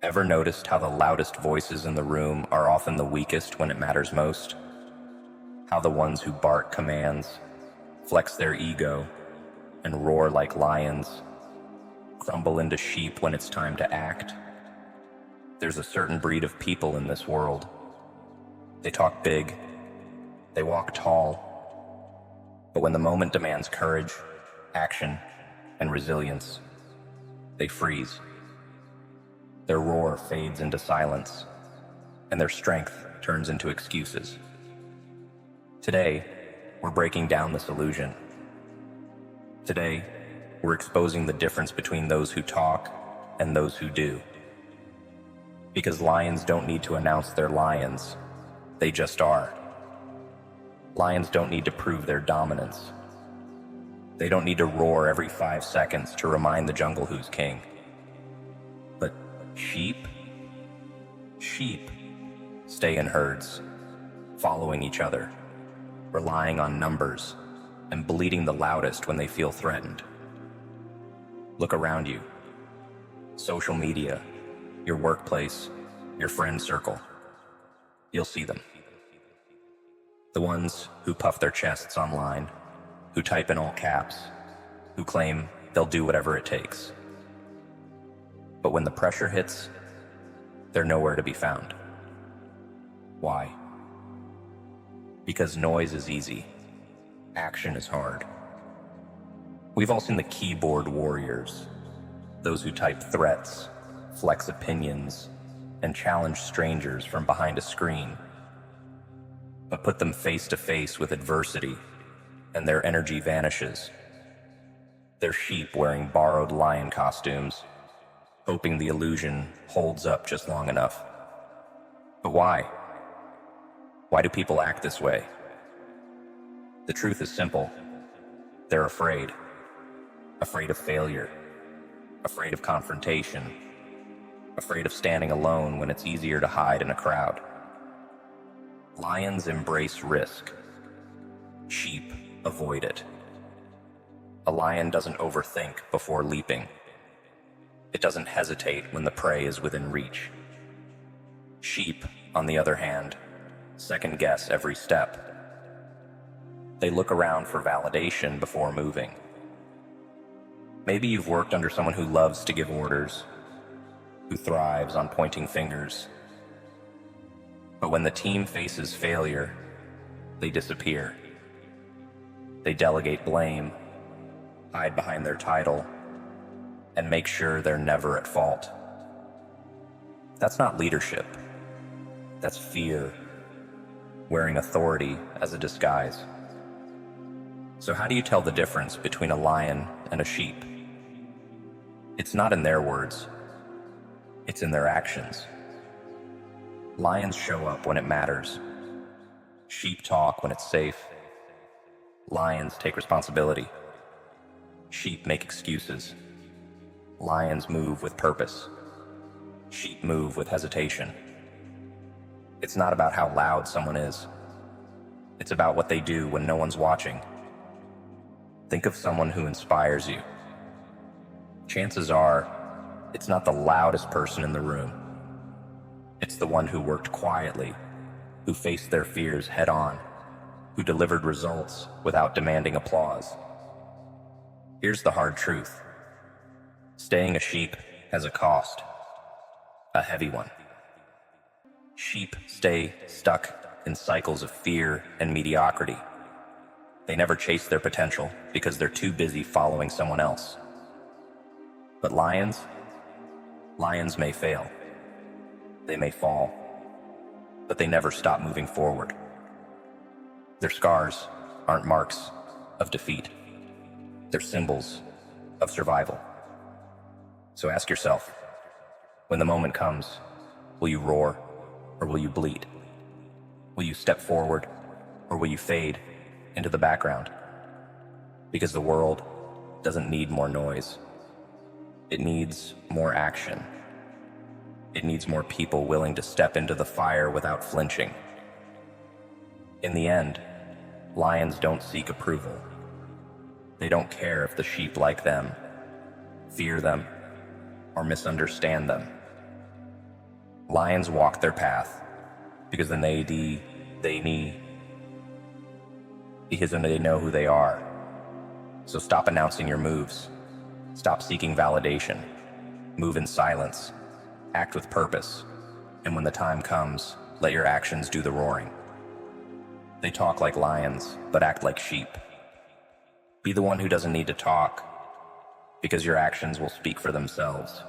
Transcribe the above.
Ever noticed how the loudest voices in the room are often the weakest when it matters most? How the ones who bark commands, flex their ego, and roar like lions crumble into sheep when it's time to act? There's a certain breed of people in this world. They talk big, they walk tall, but when the moment demands courage, action, and resilience, they freeze. Their roar fades into silence, and their strength turns into excuses. Today, we're breaking down this illusion. Today, we're exposing the difference between those who talk and those who do. Because lions don't need to announce they're lions, they just are. Lions don't need to prove their dominance. They don't need to roar every 5 seconds to remind the jungle who's king. But sheep stay in herds, following each other, relying on numbers, and bleating the loudest when they feel threatened. Look around you. Social media, your workplace, your friend circle. You'll see them. The ones who puff their chests online, who type in all caps, who claim they'll do whatever it takes. But when the pressure hits, they're nowhere to be found. Why? Because noise is easy, action is hard. We've all seen the keyboard warriors, those who type threats, flex opinions, and challenge strangers from behind a screen. But put them face to face with adversity, and their energy vanishes. They're sheep wearing borrowed lion costumes, hoping the illusion holds up just long enough. But why? Why do people act this way? The truth is simple. They're afraid. Afraid of failure. Afraid of confrontation. Afraid of standing alone when it's easier to hide in a crowd. Lions embrace risk. Sheep avoid it. A lion doesn't overthink before leaping. It doesn't hesitate when the prey is within reach. Sheep, on the other hand, second guess every step. They look around for validation before moving. Maybe you've worked under someone who loves to give orders, who thrives on pointing fingers. But when the team faces failure, they disappear. They delegate blame, hide behind their title, and make sure they're never at fault. That's not leadership. That's fear, wearing authority as a disguise. So how do you tell the difference between a lion and a sheep? It's not in their words. It's in their actions. Lions show up when it matters. Sheep talk when it's safe. Lions take responsibility. Sheep make excuses. Lions move with purpose. Sheep move with hesitation. It's not about how loud someone is. It's about what they do when no one's watching. Think of someone who inspires you. Chances are, it's not the loudest person in the room. It's the one who worked quietly, who faced their fears head on, who delivered results without demanding applause. Here's the hard truth. Staying a sheep has a cost, a heavy one. Sheep stay stuck in cycles of fear and mediocrity. They never chase their potential because they're too busy following someone else. But lions may fail. They may fall, but they never stop moving forward. Their scars aren't marks of defeat. They're symbols of survival. So ask yourself, when the moment comes, will you roar or will you bleat? Will you step forward or will you fade into the background? Because the world doesn't need more noise. It needs more action. It needs more people willing to step into the fire without flinching. In the end, lions don't seek approval. They don't care if the sheep like them, fear them, or misunderstand them. Lions walk their path because then they me, because then they know who they are. So stop announcing your moves. Stop seeking validation. Move in silence. Act with purpose. And when the time comes, let your actions do the roaring. They talk like lions, but act like sheep. Be the one who doesn't need to talk, because your actions will speak for themselves.